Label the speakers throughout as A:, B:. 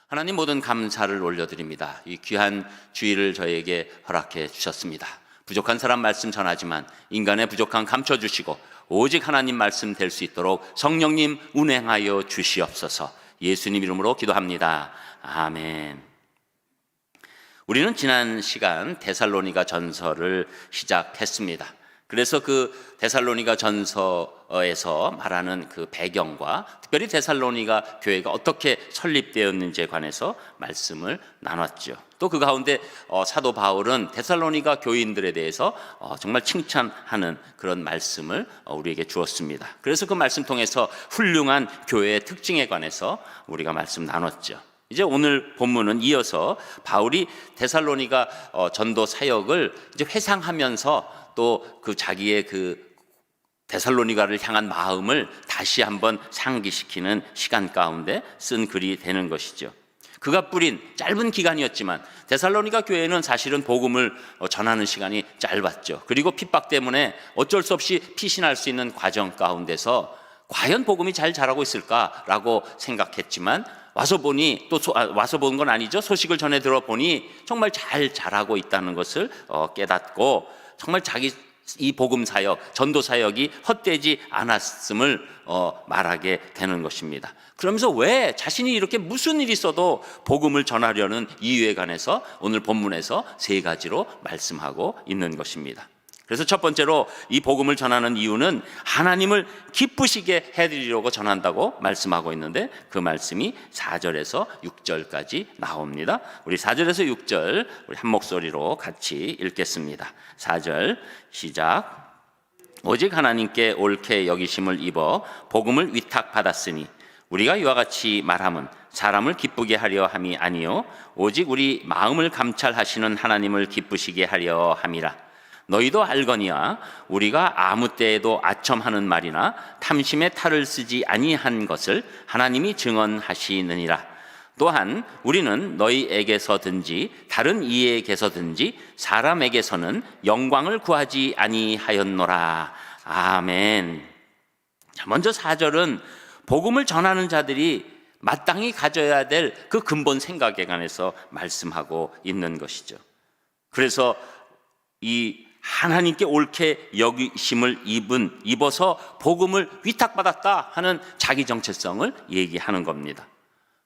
A: 하나님, 모든 감사를 올려드립니다. 이 귀한 주일을 저에게 허락해 주셨습니다. 부족한 사람 말씀 전하지만 인간의 부족한 감춰주시고 오직 하나님 말씀 될 수 있도록 성령님 운행하여 주시옵소서. 예수님 이름으로 기도합니다. 아멘. 우리는 지난 시간 데살로니가 전서를 시작했습니다. 그래서 그 데살로니가 전서에서 말하는 그 배경과 특별히 데살로니가 교회가 어떻게 설립되었는지에 관해서 말씀을 나눴죠. 또 그 가운데 사도 바울은 데살로니가 교인들에 대해서 정말 칭찬하는 그런 말씀을 우리에게 주었습니다. 그래서 그 말씀 통해서 훌륭한 교회의 특징에 관해서 우리가 말씀 나눴죠. 이제 오늘 본문은 이어서 바울이 데살로니가 전도 사역을 이제 회상하면서 또 그 자기의 그 데살로니가를 향한 마음을 다시 한번 상기시키는 시간 가운데 쓴 글이 되는 것이죠. 그가 뿌린 짧은 기간이었지만 데살로니가 교회는 사실은 복음을 전하는 시간이 짧았죠. 그리고 핍박 때문에 어쩔 수 없이 피신할 수 있는 과정 가운데서 과연 복음이 잘 자라고 있을까라고 생각했지만 와서 보니 와서 본 건 아니죠. 소식을 전해 들어보니 정말 잘 자라고 있다는 것을 깨닫고 정말 자기 이 복음 사역, 전도 사역이 헛되지 않았음을 말하게 되는 것입니다. 그러면서 왜 자신이 이렇게 무슨 일이 있어도 복음을 전하려는 이유에 관해서 오늘 본문에서 세 가지로 말씀하고 있는 것입니다. 그래서 첫 번째로 이 복음을 전하는 이유는 하나님을 기쁘시게 해드리려고 전한다고 말씀하고 있는데 그 말씀이 4절에서 6절까지 나옵니다. 우리 4절에서 6절 우리 한 목소리로 같이 읽겠습니다. 4절 시작. 오직 하나님께 옳게 여기심을 입어 복음을 위탁받았으니 우리가 이와 같이 말함은 사람을 기쁘게 하려 함이 아니요 오직 우리 마음을 감찰하시는 하나님을 기쁘시게 하려 함이라. 너희도 알거니와 우리가 아무 때에도 아첨하는 말이나 탐심의 탈을 쓰지 아니한 것을 하나님이 증언하시느니라. 또한 우리는 너희에게서든지 다른 이에게서든지 사람에게서는 영광을 구하지 아니하였노라. 아멘. 자, 먼저 4절은 복음을 전하는 자들이 마땅히 가져야 될 그 근본 생각에 관해서 말씀하고 있는 것이죠. 그래서 이 하나님께 옳게 여기심을 입어서 복음을 위탁받았다 하는 자기 정체성을 얘기하는 겁니다.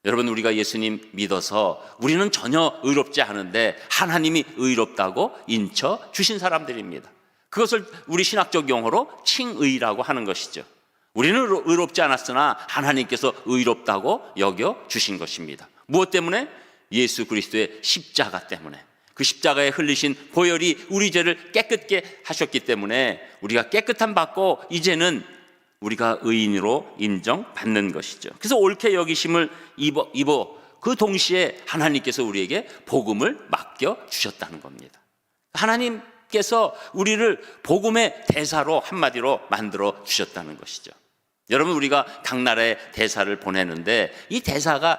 A: 여러분, 우리가 예수님 믿어서 우리는 전혀 의롭지 않은데 하나님이 의롭다고 인쳐 주신 사람들입니다. 그것을 우리 신학적 용어로 칭의라고 하는 것이죠. 우리는 의롭지 않았으나 하나님께서 의롭다고 여겨 주신 것입니다. 무엇 때문에? 예수 그리스도의 십자가 때문에. 그 십자가에 흘리신 보혈이 우리 죄를 깨끗게 하셨기 때문에 우리가 깨끗함 받고 이제는 우리가 의인으로 인정받는 것이죠. 그래서 옳게 여기심을 입어 그 동시에 하나님께서 우리에게 복음을 맡겨 주셨다는 겁니다. 하나님께서 우리를 복음의 대사로 한마디로 만들어 주셨다는 것이죠. 여러분, 우리가 각 나라에 대사를 보내는데 이 대사가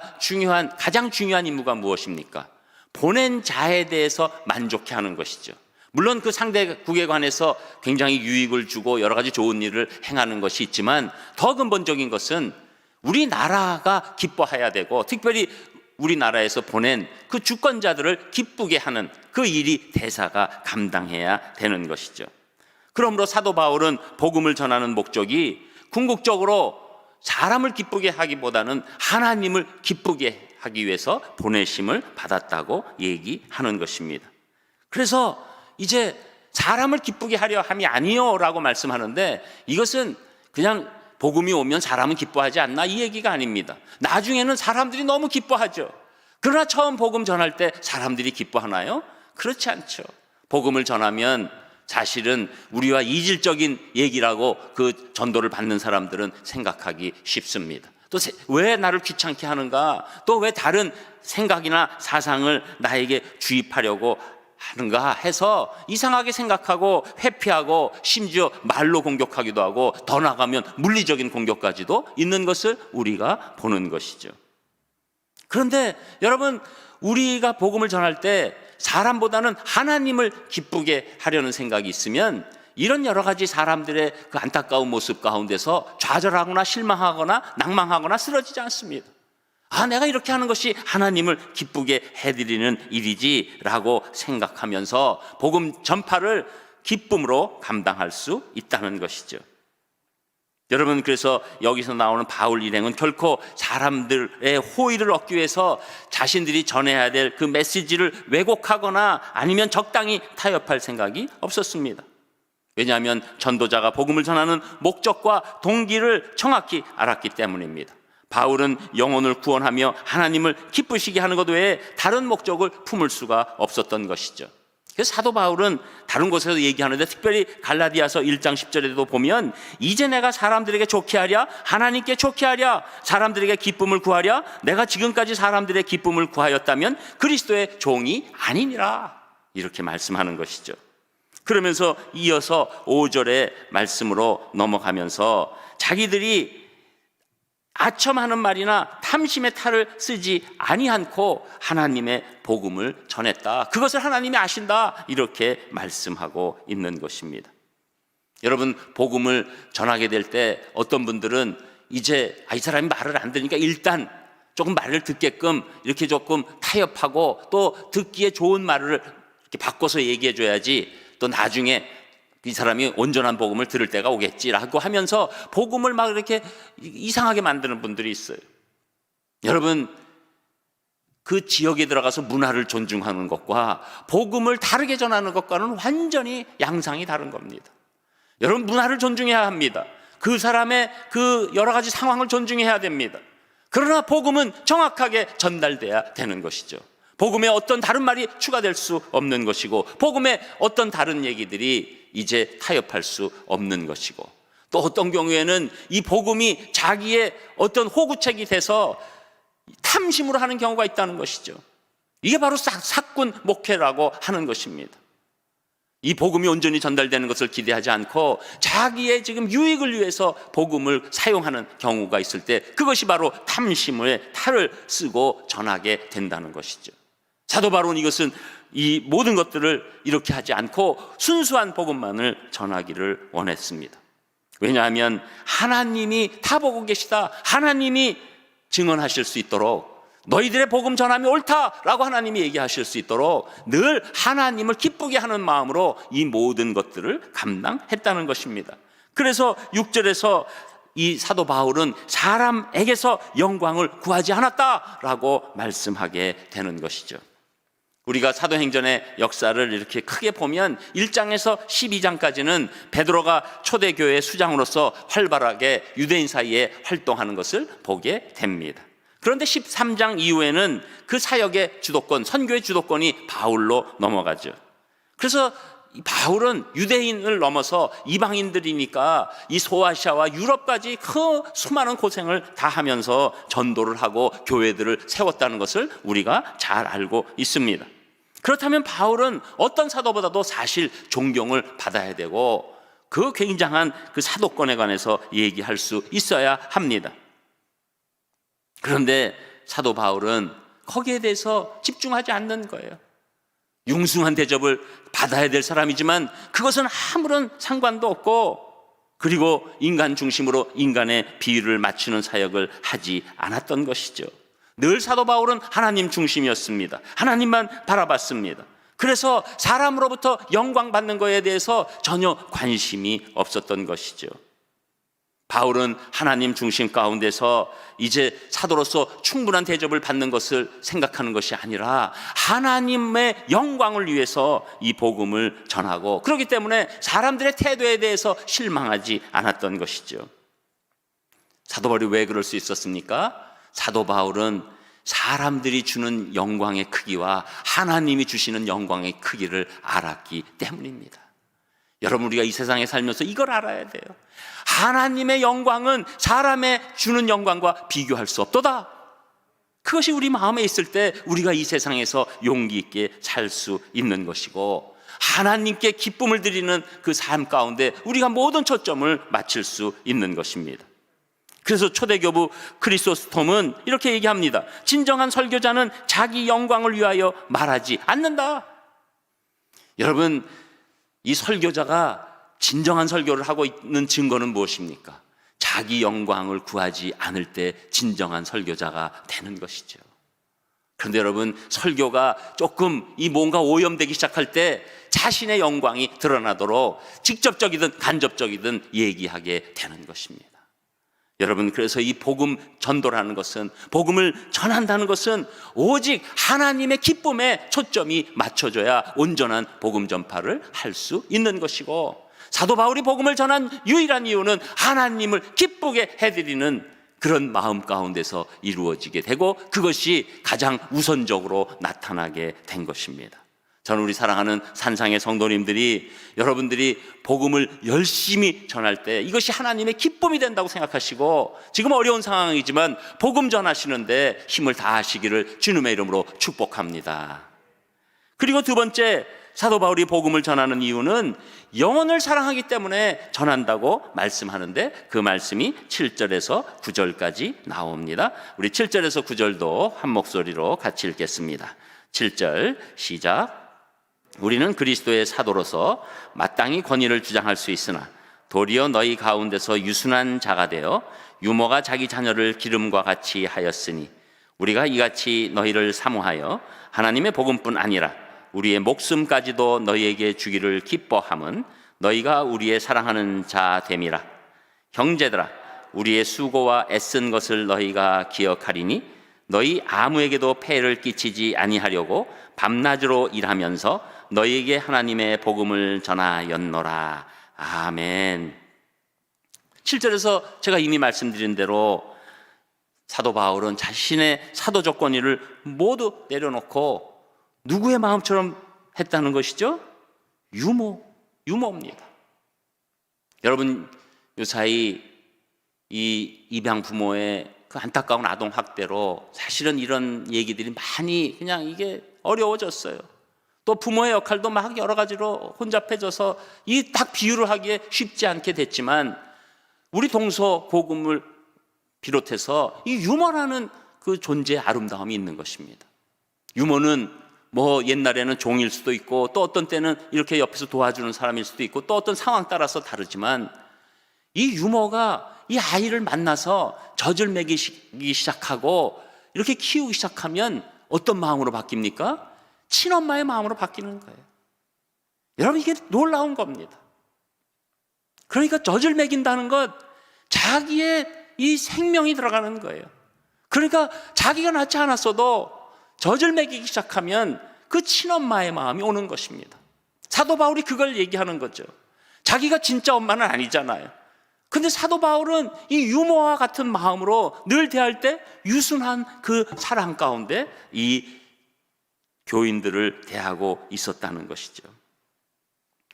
A: 가장 중요한 임무가 무엇입니까? 보낸 자에 대해서 만족해 하는 것이죠. 물론 그 상대국에 관해서 굉장히 유익을 주고 여러 가지 좋은 일을 행하는 것이 있지만 더 근본적인 것은 우리나라가 기뻐해야 되고 특별히 우리나라에서 보낸 그 주권자들을 기쁘게 하는 그 일이 대사가 감당해야 되는 것이죠. 그러므로 사도 바울은 복음을 전하는 목적이 궁극적으로 사람을 기쁘게 하기보다는 하나님을 기쁘게 하기 위해서 보내심을 받았다고 얘기하는 것입니다. 그래서 이제 사람을 기쁘게 하려 함이 아니요 라고 말씀하는데 이것은 그냥 복음이 오면 사람은 기뻐하지 않나 이 얘기가 아닙니다. 나중에는 사람들이 너무 기뻐하죠. 그러나 처음 복음 전할 때 사람들이 기뻐하나요? 그렇지 않죠. 복음을 전하면 사실은 우리와 이질적인 얘기라고 그 전도를 받는 사람들은 생각하기 쉽습니다. 또 왜 나를 귀찮게 하는가? 또 왜 다른 생각이나 사상을 나에게 주입하려고 하는가 해서 이상하게 생각하고 회피하고 심지어 말로 공격하기도 하고 더 나아가면 물리적인 공격까지도 있는 것을 우리가 보는 것이죠. 그런데 여러분, 우리가 복음을 전할 때 사람보다는 하나님을 기쁘게 하려는 생각이 있으면 이런 여러 가지 사람들의 그 안타까운 모습 가운데서 좌절하거나 실망하거나 낭망하거나 쓰러지지 않습니다. 내가 이렇게 하는 것이 하나님을 기쁘게 해드리는 일이지라고 생각하면서 복음 전파를 기쁨으로 감당할 수 있다는 것이죠. 여러분, 그래서 여기서 나오는 바울 일행은 결코 사람들의 호의를 얻기 위해서 자신들이 전해야 될 그 메시지를 왜곡하거나 아니면 적당히 타협할 생각이 없었습니다. 왜냐하면 전도자가 복음을 전하는 목적과 동기를 정확히 알았기 때문입니다. 바울은 영혼을 구원하며 하나님을 기쁘시게 하는 것 외에 다른 목적을 품을 수가 없었던 것이죠. 그래서 사도 바울은 다른 곳에서 얘기하는데, 특별히 갈라디아서 1장 10절에도 보면, 이제 내가 사람들에게 좋게 하랴 하나님께 좋게 하랴 사람들에게 기쁨을 구하랴 내가 지금까지 사람들의 기쁨을 구하였다면 그리스도의 종이 아니니라, 이렇게 말씀하는 것이죠. 그러면서 이어서 5절의 말씀으로 넘어가면서 자기들이 아첨하는 말이나 탐심의 탈을 쓰지 아니하고 하나님의 복음을 전했다. 그것을 하나님이 아신다. 이렇게 말씀하고 있는 것입니다. 여러분, 복음을 전하게 될 때 어떤 분들은 이제 이 사람이 말을 안 들으니까 일단 조금 말을 듣게끔 이렇게 조금 타협하고 또 듣기에 좋은 말을 이렇게 바꿔서 얘기해 줘야지 또 나중에 이 사람이 온전한 복음을 들을 때가 오겠지라고 하면서 복음을 막 이렇게 이상하게 만드는 분들이 있어요. 여러분, 그 지역에 들어가서 문화를 존중하는 것과 복음을 다르게 전하는 것과는 완전히 양상이 다른 겁니다. 여러분, 문화를 존중해야 합니다. 그 사람의 그 여러 가지 상황을 존중해야 됩니다. 그러나 복음은 정확하게 전달돼야 되는 것이죠. 복음에 어떤 다른 말이 추가될 수 없는 것이고, 복음에 어떤 다른 얘기들이 이제 타협할 수 없는 것이고, 또 어떤 경우에는 이 복음이 자기의 어떤 호구책이 돼서 탐심으로 하는 경우가 있다는 것이죠. 이게 바로 사꾼 목회라고 하는 것입니다. 이 복음이 온전히 전달되는 것을 기대하지 않고 자기의 지금 유익을 위해서 복음을 사용하는 경우가 있을 때, 그것이 바로 탐심의 탈을 쓰고 전하게 된다는 것이죠. 사도 바울은 이것은 이 모든 것들을 이렇게 하지 않고 순수한 복음만을 전하기를 원했습니다. 왜냐하면 하나님이 다 보고 계시다, 하나님이 증언하실 수 있도록, 너희들의 복음 전함이 옳다라고 하나님이 얘기하실 수 있도록 늘 하나님을 기쁘게 하는 마음으로 이 모든 것들을 감당했다는 것입니다. 그래서 6절에서 이 사도 바울은 사람에게서 영광을 구하지 않았다라고 말씀하게 되는 것이죠. 우리가 사도행전의 역사를 이렇게 크게 보면 1장에서 12장까지는 베드로가 초대교회의 수장으로서 활발하게 유대인 사이에 활동하는 것을 보게 됩니다. 그런데 13장 이후에는 그 사역의 주도권, 선교의 주도권이 바울로 넘어가죠. 그래서 바울은 유대인을 넘어서 이방인들이니까 이 소아시아와 유럽까지 그 수많은 고생을 다 하면서 전도를 하고 교회들을 세웠다는 것을 우리가 잘 알고 있습니다. 그렇다면 바울은 어떤 사도보다도 사실 존경을 받아야 되고 그 굉장한 그 사도권에 관해서 얘기할 수 있어야 합니다. 그런데 사도 바울은 거기에 대해서 집중하지 않는 거예요. 융숭한 대접을 받아야 될 사람이지만 그것은 아무런 상관도 없고, 그리고 인간 중심으로 인간의 비위를 맞추는 사역을 하지 않았던 것이죠. 늘 사도 바울은 하나님 중심이었습니다. 하나님만 바라봤습니다. 그래서 사람으로부터 영광 받는 것에 대해서 전혀 관심이 없었던 것이죠. 바울은 하나님 중심 가운데서 이제 사도로서 충분한 대접을 받는 것을 생각하는 것이 아니라 하나님의 영광을 위해서 이 복음을 전하고, 그렇기 때문에 사람들의 태도에 대해서 실망하지 않았던 것이죠. 사도 바울이 왜 그럴 수 있었습니까? 사도 바울은 사람들이 주는 영광의 크기와 하나님이 주시는 영광의 크기를 알았기 때문입니다. 여러분, 우리가 이 세상에 살면서 이걸 알아야 돼요. 하나님의 영광은 사람의 주는 영광과 비교할 수 없도다. 그것이 우리 마음에 있을 때 우리가 이 세상에서 용기 있게 살 수 있는 것이고, 하나님께 기쁨을 드리는 그 삶 가운데 우리가 모든 초점을 맞출 수 있는 것입니다. 그래서 초대교부 크리소스톰은 이렇게 얘기합니다. 진정한 설교자는 자기 영광을 위하여 말하지 않는다. 여러분, 이 설교자가 진정한 설교를 하고 있는 증거는 무엇입니까? 자기 영광을 구하지 않을 때 진정한 설교자가 되는 것이죠. 그런데 여러분, 설교가 조금 뭔가 오염되기 시작할 때 자신의 영광이 드러나도록 직접적이든 간접적이든 얘기하게 되는 것입니다. 여러분, 그래서 이 복음 전도라는 것은, 복음을 전한다는 것은 오직 하나님의 기쁨에 초점이 맞춰져야 온전한 복음 전파를 할 수 있는 것이고, 사도 바울이 복음을 전한 유일한 이유는 하나님을 기쁘게 해드리는 그런 마음 가운데서 이루어지게 되고, 그것이 가장 우선적으로 나타나게 된 것입니다. 저는 우리 사랑하는 산상의 성도님들이, 여러분들이 복음을 열심히 전할 때 이것이 하나님의 기쁨이 된다고 생각하시고, 지금 어려운 상황이지만 복음 전하시는데 힘을 다하시기를 주님의 이름으로 축복합니다. 그리고 두 번째, 사도 바울이 복음을 전하는 이유는 영혼을 사랑하기 때문에 전한다고 말씀하는데, 그 말씀이 7절에서 9절까지 나옵니다. 우리 7절에서 9절도 한 목소리로 같이 읽겠습니다. 7절 시작. 우리는 그리스도의 사도로서 마땅히 권위를 주장할 수 있으나 도리어 너희 가운데서 유순한 자가 되어 유모가 자기 자녀를 기름과 같이 하였으니, 우리가 이같이 너희를 사모하여 하나님의 복음뿐 아니라 우리의 목숨까지도 너희에게 주기를 기뻐함은 너희가 우리의 사랑하는 자 됨이라. 형제들아, 우리의 수고와 애쓴 것을 너희가 기억하리니 너희 아무에게도 폐해를 끼치지 아니하려고 밤낮으로 일하면서 너희에게 하나님의 복음을 전하였노라. 아멘. 7절에서 제가 이미 말씀드린 대로 사도 바울은 자신의 사도적 권위를 모두 내려놓고 누구의 마음처럼 했다는 것이죠? 유모입니다. 여러분, 요사이 이 입양 부모의 그 안타까운 아동 학대로 사실은 이런 얘기들이 많이 그냥 이게 어려워졌어요. 또 부모의 역할도 막 여러 가지로 혼잡해져서 이 딱 비유를 하기에 쉽지 않게 됐지만, 우리 동서고금을 비롯해서 이 유모라는 그 존재의 아름다움이 있는 것입니다. 유모는 옛날에는 종일 수도 있고, 또 어떤 때는 이렇게 옆에서 도와주는 사람일 수도 있고, 또 어떤 상황 따라서 다르지만, 이 유모가 이 아이를 만나서 젖을 먹이기 시작하고 이렇게 키우기 시작하면 어떤 마음으로 바뀝니까? 친엄마의 마음으로 바뀌는 거예요. 여러분, 이게 놀라운 겁니다. 그러니까 젖을 먹인다는 것, 자기의 이 생명이 들어가는 거예요. 그러니까 자기가 낳지 않았어도 젖을 먹이기 시작하면 그 친엄마의 마음이 오는 것입니다. 사도 바울이 그걸 얘기하는 거죠. 자기가 진짜 엄마는 아니잖아요. 근데 사도 바울은 이 유모와 같은 마음으로 늘 대할 때 유순한 그 사랑 가운데 이 교인들을 대하고 있었다는 것이죠.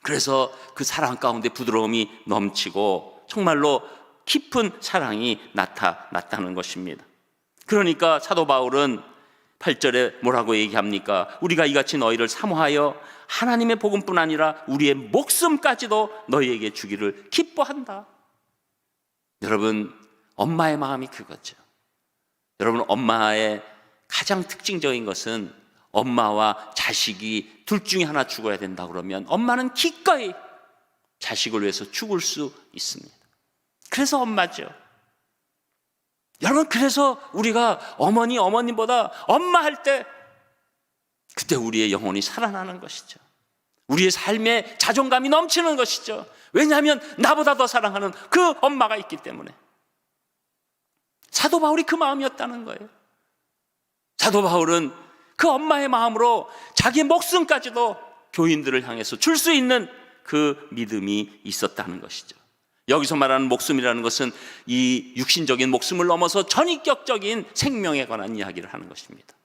A: 그래서 그 사랑 가운데 부드러움이 넘치고 정말로 깊은 사랑이 나타났다는 것입니다. 그러니까 사도 바울은 8절에 뭐라고 얘기합니까? 우리가 이같이 너희를 사모하여 하나님의 복음뿐 아니라 우리의 목숨까지도 너희에게 주기를 기뻐한다. 여러분, 엄마의 마음이 그거죠. 여러분, 엄마의 가장 특징적인 것은 엄마와 자식이 둘 중에 하나 죽어야 된다 그러면 엄마는 기꺼이 자식을 위해서 죽을 수 있습니다. 그래서 엄마죠. 여러분, 그래서 우리가 어머님보다 엄마 할 때 그때 우리의 영혼이 살아나는 것이죠. 우리의 삶에 자존감이 넘치는 것이죠. 왜냐하면 나보다 더 사랑하는 그 엄마가 있기 때문에. 사도 바울이 그 마음이었다는 거예요. 사도 바울은 그 엄마의 마음으로 자기의 목숨까지도 교인들을 향해서 줄 수 있는 그 믿음이 있었다는 것이죠. 여기서 말하는 목숨이라는 것은 이 육신적인 목숨을 넘어서 전인격적인 생명에 관한 이야기를 하는 것입니다.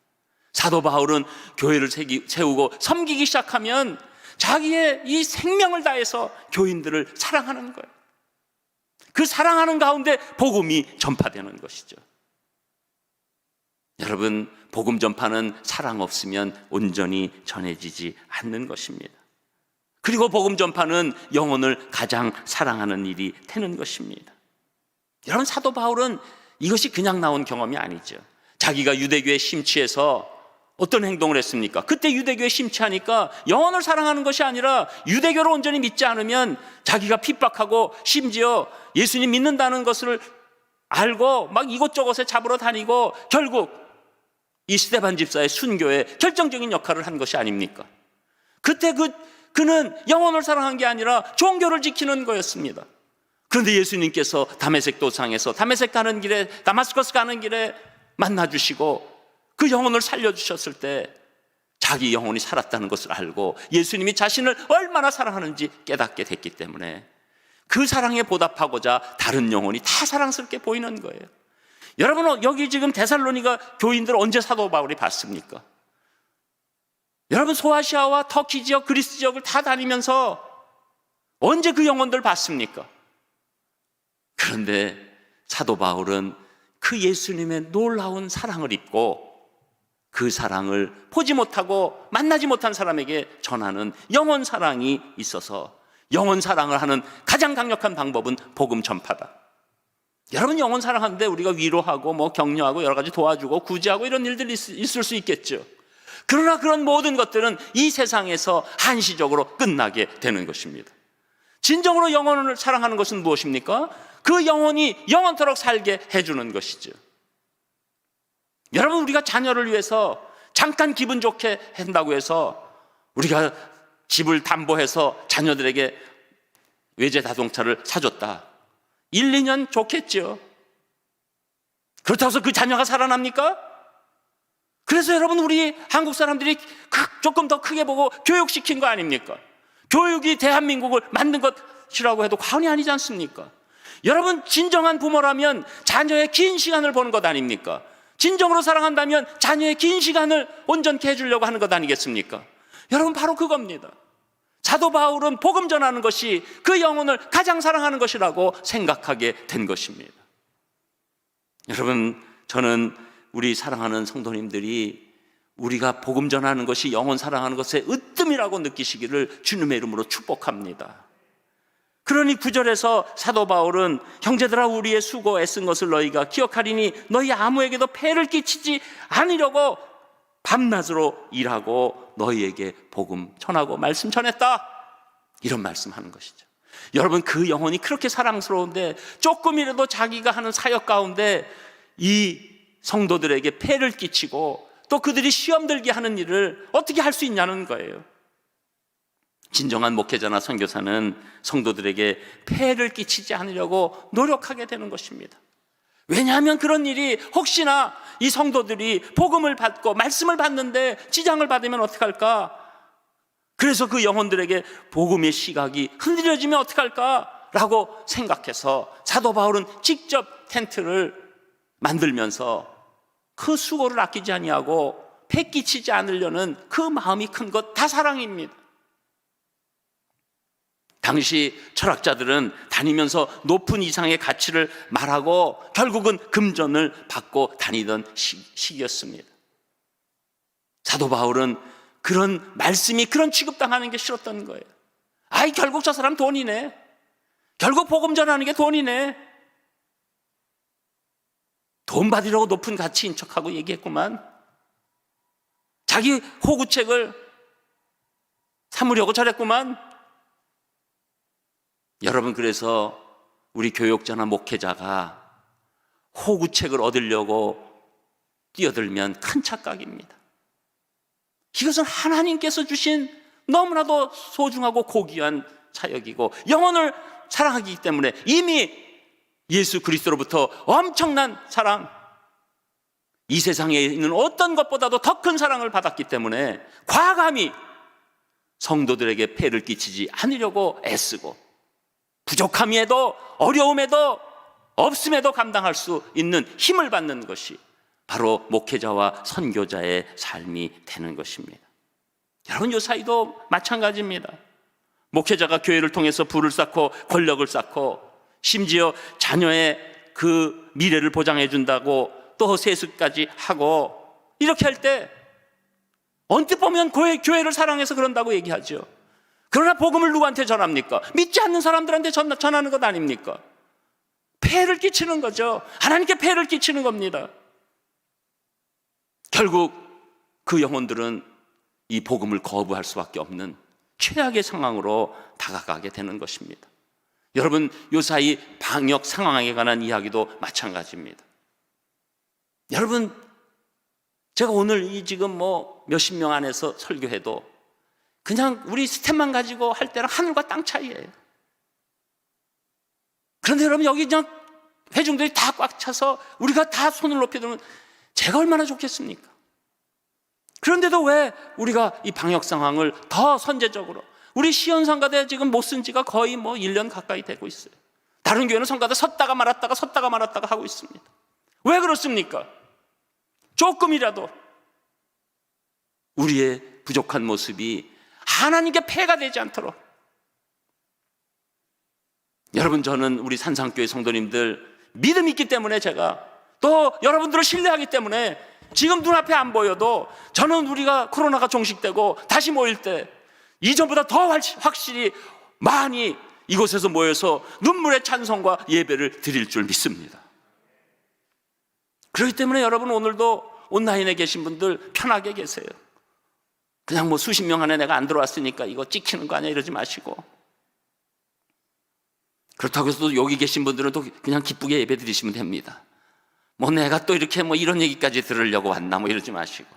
A: 사도 바울은 교회를 세우고 섬기기 시작하면 자기의 이 생명을 다해서 교인들을 사랑하는 거예요. 그 사랑하는 가운데 복음이 전파되는 것이죠. 여러분, 복음 전파는 사랑 없으면 온전히 전해지지 않는 것입니다. 그리고 복음 전파는 영혼을 가장 사랑하는 일이 되는 것입니다. 여러분, 사도 바울은 이것이 그냥 나온 경험이 아니죠. 자기가 유대교에 심취해서 어떤 행동을 했습니까? 그때 유대교에 심취하니까 영혼을 사랑하는 것이 아니라 유대교를 온전히 믿지 않으면 자기가 핍박하고 심지어 예수님 믿는다는 것을 알고 막 이곳저곳에 잡으러 다니고 결국 이 스데반 집사의 순교에 결정적인 역할을 한 것이 아닙니까? 그때 그는 영혼을 사랑한 게 아니라 종교를 지키는 거였습니다. 그런데 예수님께서 다메섹 도상에서 다마스커스 가는 길에 만나주시고 그 영혼을 살려주셨을 때 자기 영혼이 살았다는 것을 알고 예수님이 자신을 얼마나 사랑하는지 깨닫게 됐기 때문에 그 사랑에 보답하고자 다른 영혼이 다 사랑스럽게 보이는 거예요. 여러분, 여기 지금 데살로니가 교인들 언제 사도 바울이 봤습니까? 여러분, 소아시아와 터키 지역, 그리스 지역을 다 다니면서 언제 그 영혼들 봤습니까? 그런데 사도 바울은 그 예수님의 놀라운 사랑을 입고 그 사랑을 보지 못하고 만나지 못한 사람에게 전하는 영혼 사랑이 있어서 영혼 사랑을 하는 가장 강력한 방법은 복음 전파다. 여러분, 영혼 사랑하는데 우리가 위로하고 격려하고 여러 가지 도와주고 구제하고 이런 일들이 있을 수 있겠죠. 그러나 그런 모든 것들은 이 세상에서 한시적으로 끝나게 되는 것입니다. 진정으로 영혼을 사랑하는 것은 무엇입니까? 그 영혼이 영원토록 살게 해주는 것이죠. 여러분, 우리가 자녀를 위해서 잠깐 기분 좋게 한다고 해서 우리가 집을 담보해서 자녀들에게 외제 자동차를 사줬다. 1, 2년 좋겠죠. 그렇다고 해서 그 자녀가 살아납니까? 그래서 여러분, 우리 한국 사람들이 조금 더 크게 보고 교육시킨 거 아닙니까? 교육이 대한민국을 만든 것이라고 해도 과언이 아니지 않습니까? 여러분, 진정한 부모라면 자녀의 긴 시간을 보는 것 아닙니까? 진정으로 사랑한다면 자녀의 긴 시간을 온전케 해주려고 하는 것 아니겠습니까? 여러분, 바로 그겁니다. 사도 바울은 복음 전하는 것이 그 영혼을 가장 사랑하는 것이라고 생각하게 된 것입니다. 여러분, 저는 우리 사랑하는 성도님들이 우리가 복음 전하는 것이 영혼 사랑하는 것의 으뜸이라고 느끼시기를 주님의 이름으로 축복합니다. 그러니 9절에서 사도 바울은 형제들아, 우리의 수고 애쓴 것을 너희가 기억하리니 너희 아무에게도 폐를 끼치지 않으려고 밤낮으로 일하고 너희에게 복음 전하고 말씀 전했다. 이런 말씀하는 것이죠. 여러분, 그 영혼이 그렇게 사랑스러운데 조금이라도 자기가 하는 사역 가운데 이 성도들에게 폐를 끼치고 또 그들이 시험 들게 하는 일을 어떻게 할 수 있냐는 거예요. 진정한 목회자나 선교사는 성도들에게 폐를 끼치지 않으려고 노력하게 되는 것입니다. 왜냐하면 그런 일이 혹시나 이 성도들이 복음을 받고 말씀을 받는데 지장을 받으면 어떡할까? 그래서 그 영혼들에게 복음의 시각이 흔들려지면 어떡할까? 라고 생각해서 사도 바울은 직접 텐트를 만들면서 그 수고를 아끼지 아니하고 폐 끼치지 않으려는 그 마음이 큰 것 다 사랑입니다. 당시 철학자들은 다니면서 높은 이상의 가치를 말하고 결국은 금전을 받고 다니던 시기였습니다. 사도 바울은 그런 말씀이 그런 취급당하는 게 싫었던 거예요. 결국 저 사람 돈이네. 결국 복음 전하는 게 돈이네. 돈 받으려고 높은 가치인 척하고 얘기했구만. 자기 호구책을 삼으려고 저랬구만. 여러분, 그래서 우리 교육자나 목회자가 호구책을 얻으려고 뛰어들면 큰 착각입니다. 이것은 하나님께서 주신 너무나도 소중하고 고귀한 사역이고 영혼을 사랑하기 때문에 이미 예수 그리스도로부터 엄청난 사랑, 이 세상에 있는 어떤 것보다도 더 큰 사랑을 받았기 때문에 과감히 성도들에게 폐를 끼치지 않으려고 애쓰고 부족함에도 어려움에도 없음에도 감당할 수 있는 힘을 받는 것이 바로 목회자와 선교자의 삶이 되는 것입니다. 여러분, 요 사이도 마찬가지입니다. 목회자가 교회를 통해서 부를 쌓고 권력을 쌓고 심지어 자녀의 그 미래를 보장해 준다고 또 세습까지 하고 이렇게 할 때 언뜻 보면 교회를 사랑해서 그런다고 얘기하죠. 그러나 복음을 누구한테 전합니까? 믿지 않는 사람들한테 전하는 것 아닙니까? 폐를 끼치는 거죠. 하나님께 폐를 끼치는 겁니다. 결국 그 영혼들은 이 복음을 거부할 수밖에 없는 최악의 상황으로 다가가게 되는 것입니다. 여러분, 요사이 방역 상황에 관한 이야기도 마찬가지입니다. 여러분, 제가 오늘 이 지금 몇십 명 안에서 설교해도 그냥 우리 스텝만 가지고 할 때랑 하늘과 땅 차이예요. 그런데 여러분, 여기 그냥 회중들이 다 꽉 차서 우리가 다 손을 높여들면 제가 얼마나 좋겠습니까? 그런데도 왜 우리가 이 방역 상황을 더 선제적으로, 우리 시연성가대 지금 못 쓴 지가 거의 1년 가까이 되고 있어요. 다른 교회는 성가대 섰다가 말았다가 하고 있습니다. 왜 그렇습니까? 조금이라도 우리의 부족한 모습이 하나님께 폐가 되지 않도록. 여러분, 저는 우리 산상교회 성도님들 믿음이 있기 때문에, 제가 또 여러분들을 신뢰하기 때문에 지금 눈앞에 안 보여도 저는 우리가 코로나가 종식되고 다시 모일 때 이전보다 더 확실히 많이 이곳에서 모여서 눈물의 찬송과 예배를 드릴 줄 믿습니다. 그렇기 때문에 여러분, 오늘도 온라인에 계신 분들 편하게 계세요. 그냥 수십 명 안에 내가 안 들어왔으니까 이거 찍히는 거 아니야 이러지 마시고, 그렇다고 해서 또 여기 계신 분들은 또 그냥 기쁘게 예배 드리시면 됩니다. 내가 또 이렇게 이런 얘기까지 들으려고 왔나 이러지 마시고.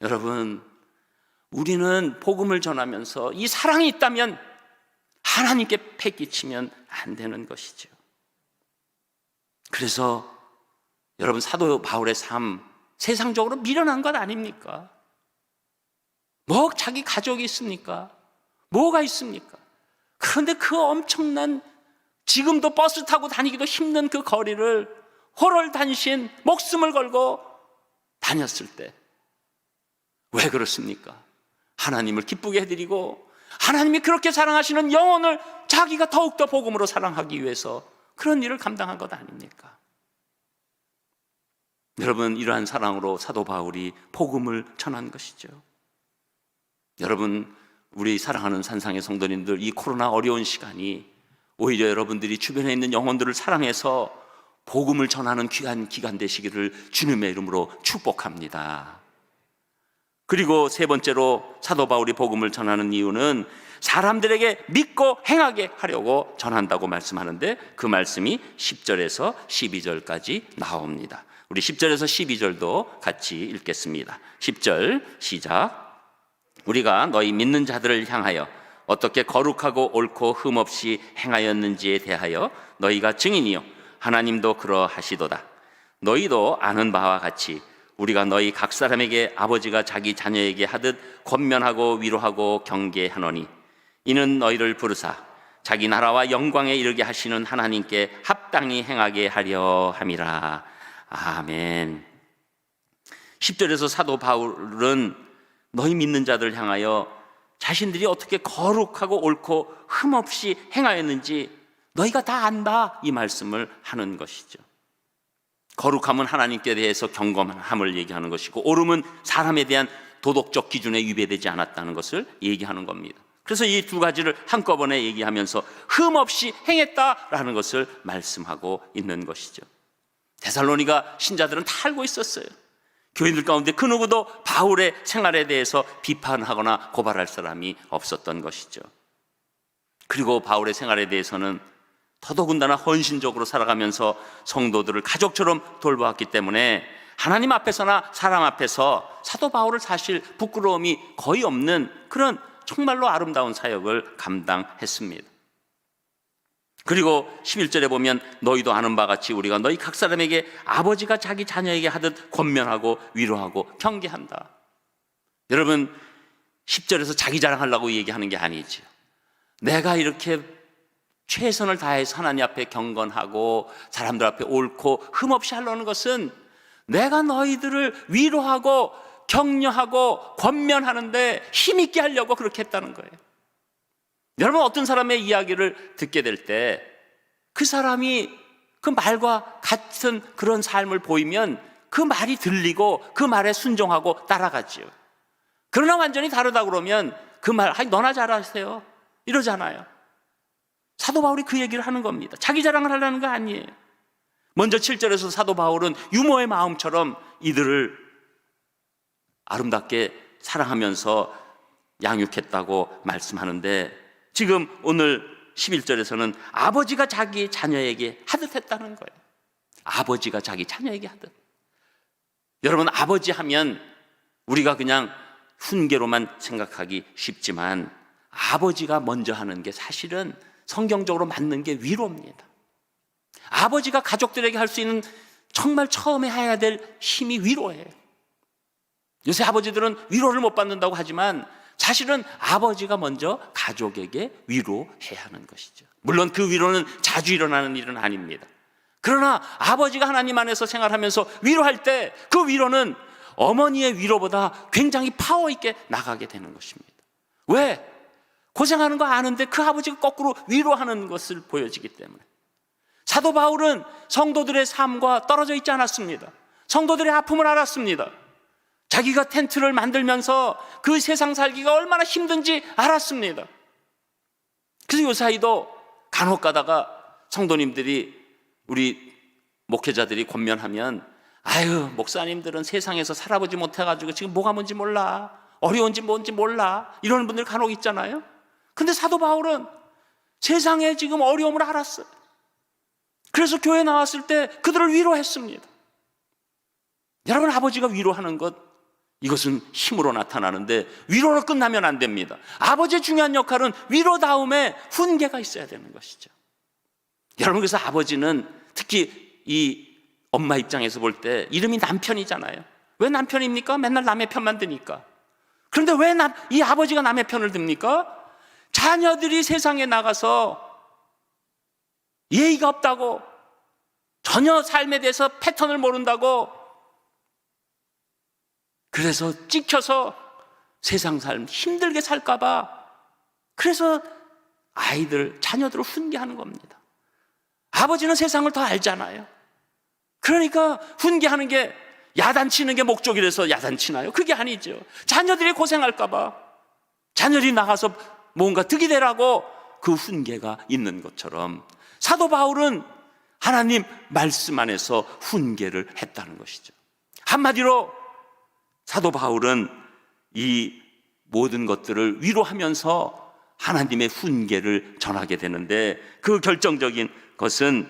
A: 여러분, 우리는 복음을 전하면서 이 사랑이 있다면 하나님께 패기치면 안 되는 것이죠. 그래서 여러분, 사도 바울의 삶 세상적으로 미련한 것 아닙니까? 자기 가족이 있습니까? 뭐가 있습니까? 그런데 그 엄청난, 지금도 버스 타고 다니기도 힘든 그 거리를 호롤단신 목숨을 걸고 다녔을 때 왜 그렇습니까? 하나님을 기쁘게 해드리고 하나님이 그렇게 사랑하시는 영혼을 자기가 더욱더 복음으로 사랑하기 위해서 그런 일을 감당한 것 아닙니까? 여러분, 이러한 사랑으로 사도 바울이 복음을 전한 것이죠. 여러분, 우리 사랑하는 산상의 성도님들, 이 코로나 어려운 시간이 오히려 여러분들이 주변에 있는 영혼들을 사랑해서 복음을 전하는 귀한 기간 되시기를 주님의 이름으로 축복합니다. 그리고 세 번째로 사도 바울이 복음을 전하는 이유는 사람들에게 믿고 행하게 하려고 전한다고 말씀하는데, 그 말씀이 10절에서 12절까지 나옵니다. 우리 10절에서 12절도 같이 읽겠습니다. 10절 시작. 우리가 너희 믿는 자들을 향하여 어떻게 거룩하고 옳고 흠없이 행하였는지에 대하여 너희가 증인이요 하나님도 그러하시도다. 너희도 아는 바와 같이 우리가 너희 각 사람에게 아버지가 자기 자녀에게 하듯 권면하고 위로하고 경계하노니, 이는 너희를 부르사 자기 나라와 영광에 이르게 하시는 하나님께 합당히 행하게 하려 함이라. 아멘. 10절에서 사도 바울은 너희 믿는 자들을 향하여 자신들이 어떻게 거룩하고 옳고 흠없이 행하였는지 너희가 다 안다, 이 말씀을 하는 것이죠. 거룩함은 하나님께 대해서 경건함을 얘기하는 것이고, 옳음은 사람에 대한 도덕적 기준에 위배되지 않았다는 것을 얘기하는 겁니다. 그래서 이 두 가지를 한꺼번에 얘기하면서 흠없이 행했다라는 것을 말씀하고 있는 것이죠. 데살로니가 신자들은 다 알고 있었어요. 교인들 가운데 그 누구도 바울의 생활에 대해서 비판하거나 고발할 사람이 없었던 것이죠. 그리고 바울의 생활에 대해서는 더더군다나 헌신적으로 살아가면서 성도들을 가족처럼 돌보았기 때문에 하나님 앞에서나 사람 앞에서 사도 바울을 사실 부끄러움이 거의 없는 그런 정말로 아름다운 사역을 감당했습니다. 그리고 11절에 보면 너희도 아는 바와 같이 우리가 너희 각 사람에게 아버지가 자기 자녀에게 하듯 권면하고 위로하고 경계한다. 여러분, 10절에서 자기 자랑하려고 얘기하는 게 아니죠. 내가 이렇게 최선을 다해서 하나님 앞에 경건하고 사람들 앞에 옳고 흠없이 하려는 것은 내가 너희들을 위로하고 격려하고 권면하는데 힘있게 하려고 그렇게 했다는 거예요. 여러분, 어떤 사람의 이야기를 듣게 될 때 그 사람이 그 말과 같은 그런 삶을 보이면 그 말이 들리고 그 말에 순종하고 따라가지요. 그러나 완전히 다르다 그러면 그 말, 너나 잘하세요 이러잖아요. 사도 바울이 그 얘기를 하는 겁니다. 자기 자랑을 하려는 거 아니에요. 먼저 7절에서 사도 바울은 유모의 마음처럼 이들을 아름답게 사랑하면서 양육했다고 말씀하는데, 지금 오늘 11절에서는 아버지가 자기 자녀에게 하듯 했다는 거예요. 아버지가 자기 자녀에게 하듯. 여러분, 아버지 하면 우리가 그냥 훈계로만 생각하기 쉽지만 아버지가 먼저 하는 게 사실은 성경적으로 맞는 게 위로입니다. 아버지가 가족들에게 할 수 있는 정말 처음에 해야 될 힘이 위로예요. 요새 아버지들은 위로를 못 받는다고 하지만 사실은 아버지가 먼저 가족에게 위로해야 하는 것이죠. 물론 그 위로는 자주 일어나는 일은 아닙니다. 그러나 아버지가 하나님 안에서 생활하면서 위로할 때 그 위로는 어머니의 위로보다 굉장히 파워 있게 나가게 되는 것입니다. 왜? 고생하는 거 아는데 그 아버지가 거꾸로 위로하는 것을 보여지기 때문에. 사도 바울은 성도들의 삶과 떨어져 있지 않았습니다. 성도들의 아픔을 알았습니다. 자기가 텐트를 만들면서 그 세상 살기가 얼마나 힘든지 알았습니다. 그래서 요사이도 간혹 가다가 성도님들이, 우리 목회자들이 권면하면, 아유, 목사님들은 세상에서 살아보지 못해가지고 지금 뭐가 뭔지 몰라, 어려운지 뭔지 몰라, 이러는 분들 간혹 있잖아요. 근데 사도 바울은 세상에 지금 어려움을 알았어요. 그래서 교회 나왔을 때 그들을 위로했습니다. 여러분, 아버지가 위로하는 것, 이것은 힘으로 나타나는데 위로로 끝나면 안 됩니다. 아버지의 중요한 역할은 위로 다음에 훈계가 있어야 되는 것이죠. 여러분, 그래서 아버지는 특히 이 엄마 입장에서 볼 때 이름이 남편이잖아요. 왜 남편입니까? 맨날 남의 편만 드니까. 그런데 왜 이 아버지가 남의 편을 듭니까? 자녀들이 세상에 나가서 예의가 없다고, 전혀 삶에 대해서 패턴을 모른다고, 그래서 찍혀서 세상 삶 힘들게 살까봐, 그래서 아이들, 자녀들을 훈계하는 겁니다. 아버지는 세상을 더 알잖아요. 그러니까 훈계하는 게, 야단치는 게 목적이라서 야단치나요? 그게 아니죠. 자녀들이 고생할까봐, 자녀들이 나가서 뭔가 득이 되라고 그 훈계가 있는 것처럼 사도 바울은 하나님 말씀 안에서 훈계를 했다는 것이죠. 한마디로 사도 바울은 이 모든 것들을 위로하면서 하나님의 훈계를 전하게 되는데, 그 결정적인 것은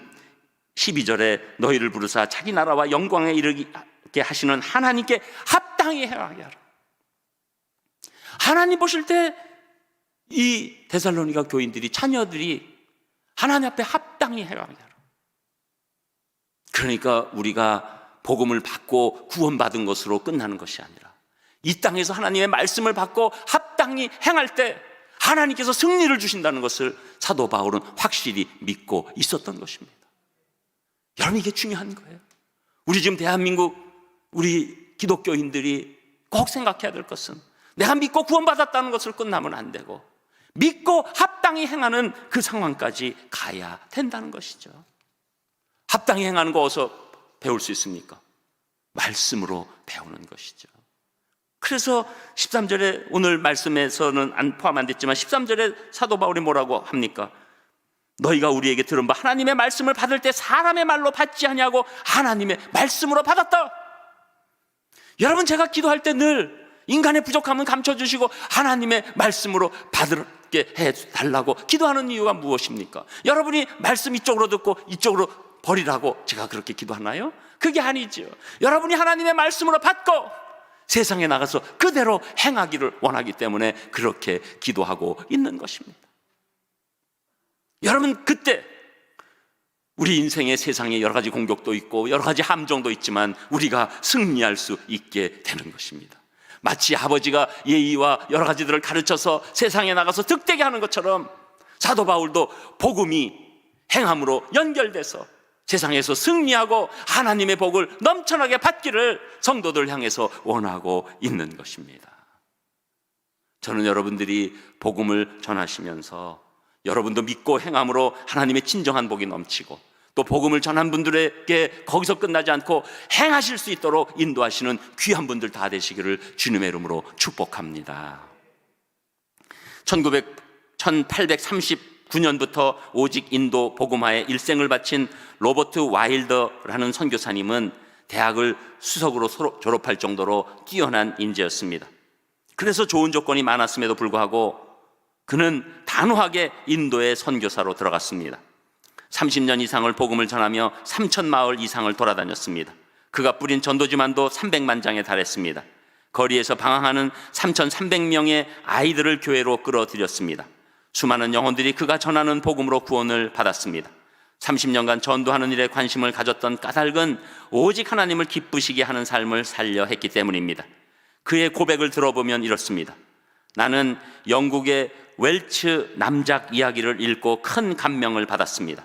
A: 12절에 너희를 부르사 자기 나라와 영광에 이르게 하시는 하나님께 합당히 행하게 하라. 하나님 보실 때 이 데살로니가 교인들이, 자녀들이 하나님 앞에 합당히 행하게 하라. 그러니까 우리가 복음을 받고 구원받은 것으로 끝나는 것이 아니라 이 땅에서 하나님의 말씀을 받고 합당히 행할 때 하나님께서 승리를 주신다는 것을 사도 바울은 확실히 믿고 있었던 것입니다. 여러분, 이게 중요한 거예요. 우리 지금 대한민국 우리 기독교인들이 꼭 생각해야 될 것은, 내가 믿고 구원받았다는 것을 끝나면 안 되고 믿고 합당히 행하는 그 상황까지 가야 된다는 것이죠. 합당히 행하는 거 어디서 배울 수 있습니까? 말씀으로 배우는 것이죠. 그래서 13절에, 오늘 말씀에서는 포함 안 됐지만 13절에 사도 바울이 뭐라고 합니까? 너희가 우리에게 들은 바 하나님의 말씀을 받을 때 사람의 말로 받지 아니하고 하나님의 말씀으로 받았다. 여러분, 제가 기도할 때 늘 인간의 부족함은 감춰주시고 하나님의 말씀으로 받게 해달라고 기도하는 이유가 무엇입니까? 여러분이 말씀 이쪽으로 듣고 이쪽으로 버리라고 제가 그렇게 기도하나요? 그게 아니죠. 여러분이 하나님의 말씀으로 받고 세상에 나가서 그대로 행하기를 원하기 때문에 그렇게 기도하고 있는 것입니다. 여러분, 그때 우리 인생의 세상에 여러 가지 공격도 있고 여러 가지 함정도 있지만 우리가 승리할 수 있게 되는 것입니다. 마치 아버지가 예의와 여러 가지들을 가르쳐서 세상에 나가서 득되게 하는 것처럼 사도 바울도 복음이 행함으로 연결돼서 세상에서 승리하고 하나님의 복을 넘쳐나게 받기를 성도들 향해서 원하고 있는 것입니다. 저는 여러분들이 복음을 전하시면서 여러분도 믿고 행함으로 하나님의 진정한 복이 넘치고 또 복음을 전한 분들에게 거기서 끝나지 않고 행하실 수 있도록 인도하시는 귀한 분들 다 되시기를 주님의 이름으로 축복합니다. 1839년부터 오직 인도 복음화에 일생을 바친 로버트 와일더라는 선교사님은 대학을 수석으로 졸업할 정도로 뛰어난 인재였습니다. 그래서 좋은 조건이 많았음에도 불구하고 그는 단호하게 인도의 선교사로 들어갔습니다. 30년 이상을 복음을 전하며 3천 마을 이상을 돌아다녔습니다. 그가 뿌린 전도지만도 300만 장에 달했습니다. 거리에서 방황하는 3,300명의 아이들을 교회로 끌어들였습니다. 수많은 영혼들이 그가 전하는 복음으로 구원을 받았습니다. 30년간 전도하는 일에 관심을 가졌던 까닭은 오직 하나님을 기쁘시게 하는 삶을 살려 했기 때문입니다. 그의 고백을 들어보면 이렇습니다. 나는 영국의 웰츠 남작 이야기를 읽고 큰 감명을 받았습니다.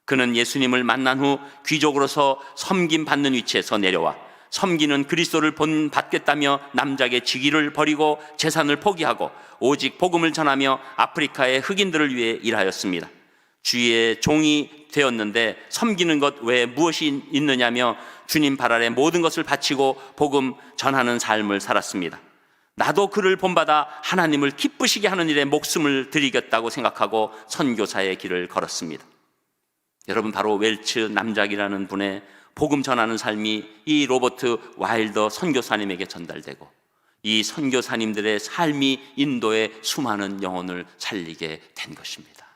A: 그는 예수님을 만난 후 귀족으로서 섬김받는 위치에서 내려와 섬기는 그리스도를 본받겠다며 남작의 직위를 버리고 재산을 포기하고 오직 복음을 전하며 아프리카의 흑인들을 위해 일하였습니다. 주의 종이 되었는데 섬기는 것 외에 무엇이 있느냐며 주님 발 아래 모든 것을 바치고 복음 전하는 삶을 살았습니다. 나도 그를 본받아 하나님을 기쁘시게 하는 일에 목숨을 드리겠다고 생각하고 선교사의 길을 걸었습니다. 여러분, 바로 웰츠 남작이라는 분의 복음 전하는 삶이 이 로버트 와일더 선교사님에게 전달되고 이 선교사님들의 삶이 인도의 수많은 영혼을 살리게 된 것입니다.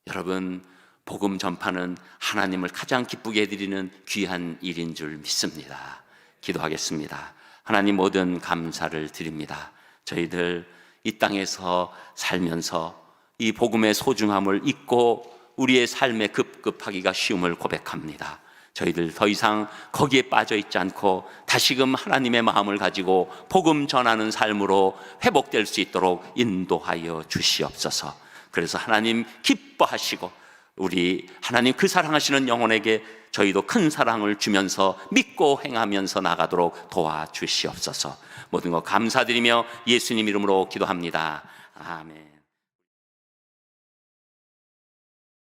A: 여러분, 복음 전파는 하나님을 가장 기쁘게 해드리는 귀한 일인 줄 믿습니다. 기도하겠습니다. 하나님, 모든 감사를 드립니다. 저희들 이 땅에서 살면서 이 복음의 소중함을 잊고 우리의 삶에 급급하기가 쉬움을 고백합니다. 저희들 더 이상 거기에 빠져 있지 않고 다시금 하나님의 마음을 가지고 복음 전하는 삶으로 회복될 수 있도록 인도하여 주시옵소서. 그래서 하나님 기뻐하시고 우리 하나님 그 사랑하시는 영혼에게 저희도 큰 사랑을 주면서 믿고 행하면서 나가도록 도와주시옵소서. 모든 것 감사드리며 예수님 이름으로 기도합니다. 아멘.